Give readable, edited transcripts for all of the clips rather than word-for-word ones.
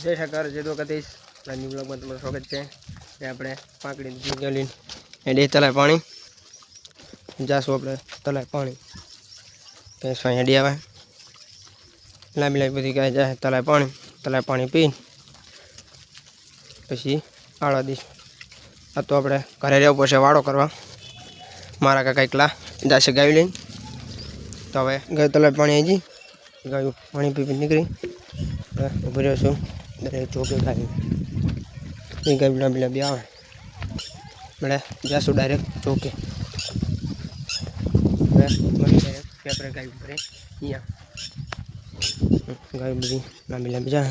जय शाकर जय Dwarkadhish new blog में तुम्हारा स्वागत है। આપણે પાંકડી જલીને એડે તલાય પાણી જાશું આપણે તલાય પાણી પેસવા એડી આવે લાંબી લાંબી બધી ગાય જાય તલાય પાણી પી પછી આળા દઈશ। આ તો આપણે ઘરે રહેવું પડશે વાળો કરવા। મારા કાકા એકલા જશે ગાયું લઈને તો હવે ગાય તલાય પાણી આવી ગઈ ગાયું પાણી પી પી નીકળી ઊભી રહ્યો છું દરેક ચોકે ગાય ये गाय लांबी लांबी आवे मैं जासू डायरेक्ट चौके पेपर गाय ऊपर यहाँ गाय बड़ी लांबी लांबी जाए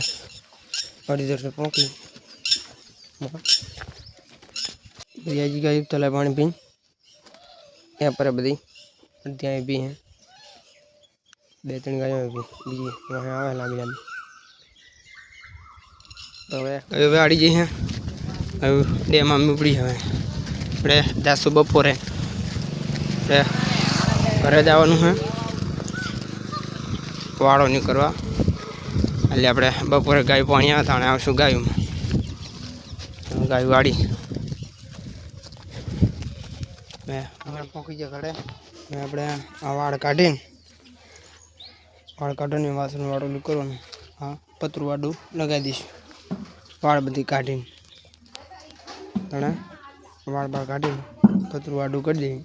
और इधर से पहुँची भैया जी गाय तला पानी पी यहाँ पर बड़ी ત્યાં भी हैं બે ત્રણ ગાયો બીજી वहाँ आवे लांबी लांबी तो હવે આડી જઈ हैं હવે ડેમાં મીપડી હવે આપણે જાશું બપોરે આપણે ઘરે જવાનું છે વાળો નહીં કરવા એટલે આપણે બપોરે ગાય પાણી આવે તાણે આવશું ગાયું વાળી મેં અમારે પહોંચી જાય ઘરે મેં આપણે આ વાળ કાઢીને વાસણ વાળું કરવાનું હા પતરું વાડું લગાવી દઈશું વાળ બધી કાઢીને તણે વાળ બાળ કાઢીને પતરું વાડું કરી દઈએ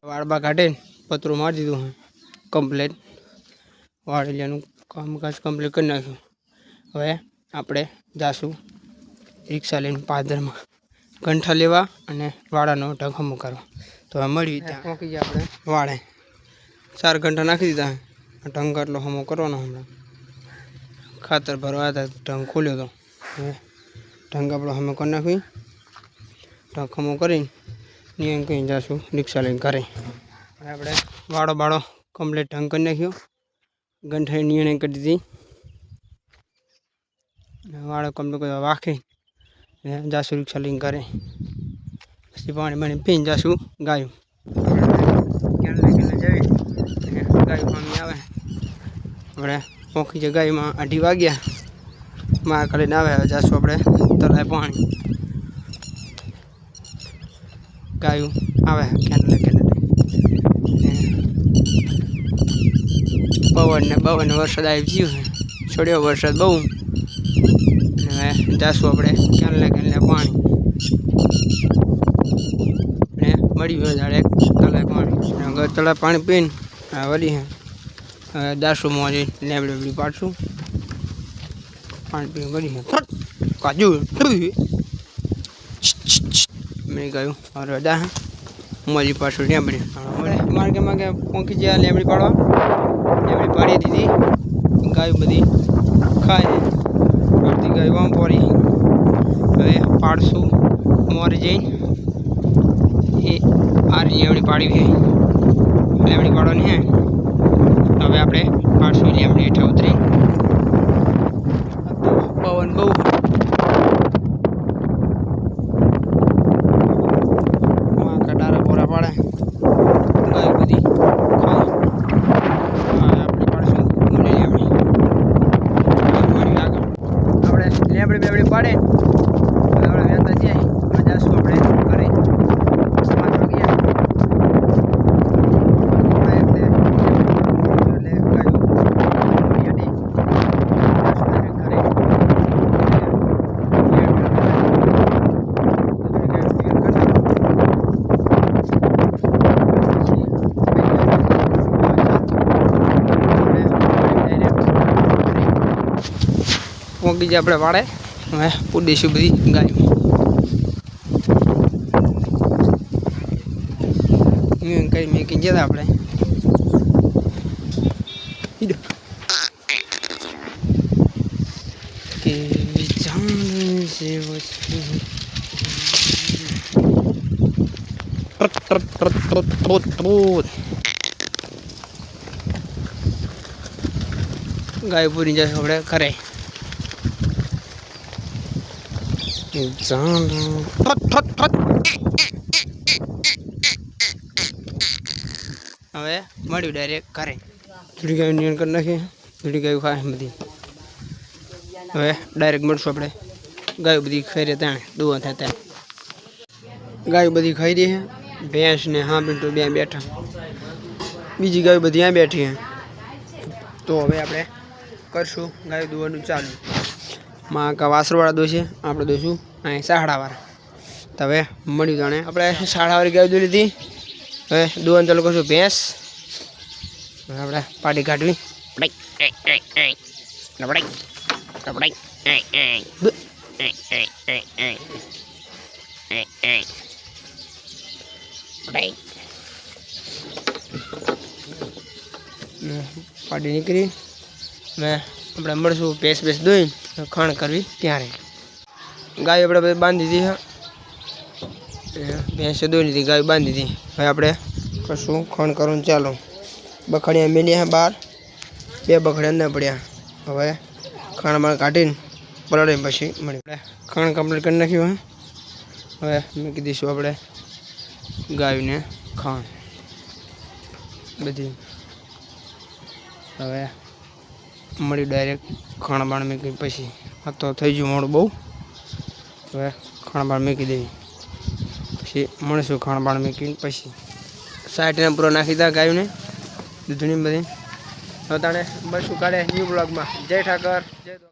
વાળ બાળ કાઢીને પતરું મારી દીધું કમ્પ્લેટ વાળેલિયાનું કામકાજ કમ્પ્લીટ કરી નાખ્યું। હવે આપણે જાશું રિક્ષા લઈને પાદરમાં કંઠા લેવા અને વાળાનો ઢગમો કરવા તો હવે મળવી ત્યાં પહોંચી જાય આપણે વાળે 4 ઘંટા નાખી દીધા ઢંગ એટલો હમો કરવાનો હમણાં ખાતર ભરવા હતા ઢંગ ખોલ્યો હતો ઢંગ આપણો હમો કરી નાખી ઢંગ હમો કરીને નિયમ કહી જઈશું રિક્ષા લઈને ઘરે આપણે વાળો બાળો કમ્પ્લીટ ઢંગ કરી નાખ્યો ગંઠાઈ નિર્ણય કરી દીધી વાળો કમ્પ્લીટ કરવા વાખી જઈશું રિક્ષા લઈને ઘરે પછી પાણી પીને જઈશું ગાયું જવી ગાયું પાણી આવે આપણે પહોંચી જાય ગાયમાં 2:30 વાગ્યા માં કરીને આવે હવે જાશું આપણે તલાય પાણી ગાયું આવે કેનલે પવન વરસાદ આવી ગયો છોડ્યો વરસાદ બહુ હવે જાશું આપણે કેનલે પાણી ને મળી ગયો ડાયરેક્ટ તલાય પાણી તલાય પાણી પીને વળી જાશું મોજી લેબડી પાડશું पानी पी बड़ी है काजू मैं गयो और वजह है मरी पास लेबड़ी मार के पहुँची जाए लेबड़ी पाड़वा लेबड़ी पाड़ी दीदी गाय बधी खाए अर्धी गाय वहाँ पड़ी हमें पाड़सू मोरी जई ये आ लेबड़ी पाड़ी है लेबड़ी पाड़वानी है हमें आपणे पाड़सू लेबड़ी हेठ उतरी पवन बहु कटारा पूरा पड़े गाय बधी खाए अपने पाड़शू अपने लेबड़ी बेबड़ी पाड़े वेता जाए जाशू अपने घरे 5 वाग्या पहुँची जाए अपने वाड़े हमें उड़ीशू बधी गाय कई मेकी जता अपने गाय पूरी जाए अपने घरे હવે મળ્યું ડાયરેક્ટ ઘરે थोड़ी गाय नियन कर नाखी थोड़ी गाय खाए बधी હવે ડાયરેક્ટ મળશું આપણે ગાયો બધી ખાઈ રહી ત્યાં દુવા થાય ત્યાં ગાયો બધી ખાઈ રહી છે ભેંસ ને હા પિન્ટુ બે બેઠા બીજી ગાયો બધી ત્યાં બેઠી છે તો હવે આપણે કરશું ગાયો દુવાનું ચાલુ માં કા વાસરવાળા દોશે આપણે દોશું અહીં સાહડાવાળા તો હવે મળ્યું જાણે આપણે સાહડાવાળી ગાયો દોઈ લીધી હવે દુવાનું ચાલુ કરશું ભેંસ આપણે પાટી કાઢવી પાડી નીકળી ને આપણે મળશું ભેંસ દોઈને ખાણ કરવી ત્યારે ગાય આપણે બાંધી દીધી છે ભેંસે દોઈ લીધી ગાય બાંધી દીધી હવે આપણે કશું ખાણ કરવાનું ચાલો બખડિયા મેલ્યા બહાર બે બખડ્યા અંદર પડ્યા હવે ખાણ બાણ કાઢીને પલાળીને પછી મળી આપણે ખાણ કમ્પ્લીટ કરી નાખ્યું હવે મૂકી દઈશું આપણે ગાયને ખાણ બધી હવે મળી ડાયરેક્ટ ખાણ બાણ મૂકી પછી આ તો થઈ ગયું મોડું બહુ હવે ખાણ બાણ મૂકી દેવી પછી મળીશું ખાણ બાણ મૂકીને પછી સાઈડને પૂરો નાખી દા ગાયને દૂધની બધી હવે તાણે બસ કાઢે ન્યૂ બ્લોગમાં જય ઠાકર જય